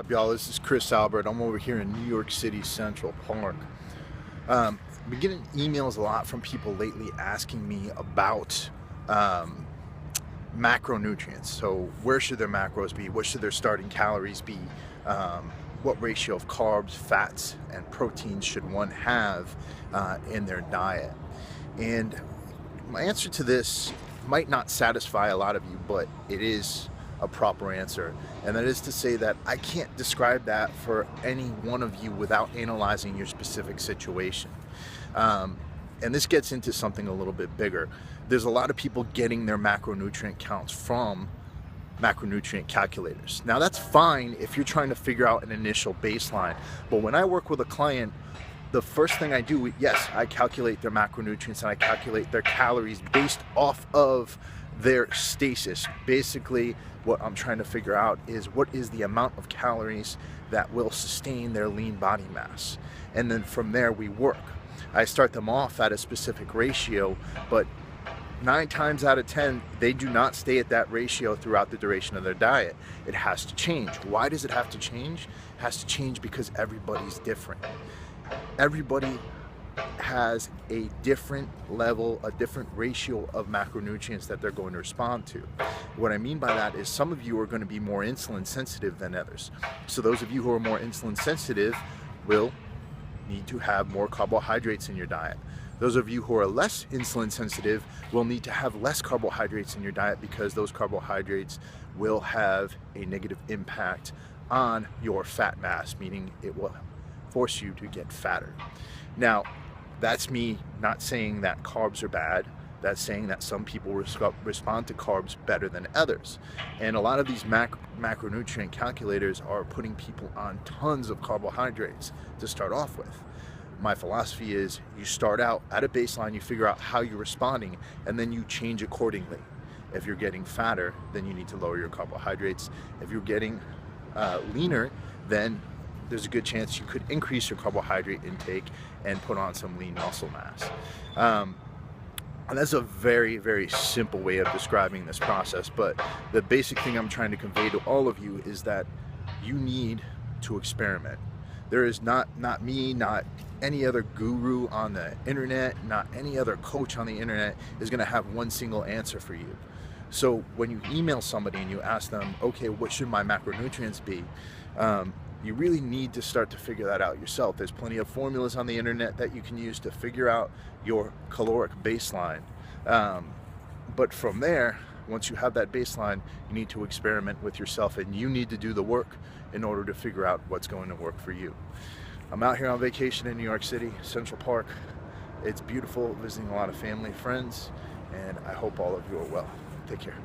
Up, y'all? This is Chris Albert. I'm over here in New York City Central Park. I've been getting emails a lot from people lately asking me about macronutrients. So where should their macros be? What should their starting calories be? What ratio of carbs, fats, and proteins should one have in their diet? And my answer to this might not satisfy a lot of you, but it is a proper answer. And that is to say that I can't describe that for any one of you without analyzing your specific situation. And this gets into something a little bit bigger. There's a lot of people getting their macronutrient counts from macronutrient calculators. Now that's fine if you're trying to figure out an initial baseline, but when I work with a client, the first thing I do, yes, I calculate their macronutrients and I calculate their calories based off of their stasis. Basically, what I'm trying to figure out is what is the amount of calories that will sustain their lean body mass. And then from there we work. I start them off at a specific ratio, but 9 times out of 10, they do not stay at that ratio throughout the duration of their diet. It has to change. Why does it have to change? It has to change because everybody's different. Everybody has a different level, a different ratio of macronutrients that they're going to respond to. What I mean by that is some of you are going to be more insulin sensitive than others. So those of you who are more insulin sensitive will need to have more carbohydrates in your diet. Those of you who are less insulin sensitive will need to have less carbohydrates in your diet because those carbohydrates will have a negative impact on your fat mass, meaning it will force you to get fatter. Now, that's me not saying that carbs are bad. That's saying that some people respond to carbs better than others. And a lot of these macronutrient calculators are putting people on tons of carbohydrates to start off with. My philosophy is you start out at a baseline, you figure out how you're responding, and then you change accordingly. If you're getting fatter, then you need to lower your carbohydrates. If you're getting leaner, then there's a good chance you could increase your carbohydrate intake and put on some lean muscle mass. And that's a very, very simple way of describing this process, but the basic thing I'm trying to convey to all of you is that you need to experiment. There is not me, not any other guru on the internet, not any other coach on the internet is gonna have one single answer for you. So when you email somebody and you ask them, okay, what should my macronutrients be? You really need to start to figure that out yourself. There's plenty of formulas on the internet that you can use to figure out your caloric baseline. But from there, once you have that baseline, you need to experiment with yourself and you need to do the work in order to figure out what's going to work for you. I'm out here on vacation in New York City, Central Park. It's beautiful, visiting a lot of family, friends, and I hope all of you are well. Take care.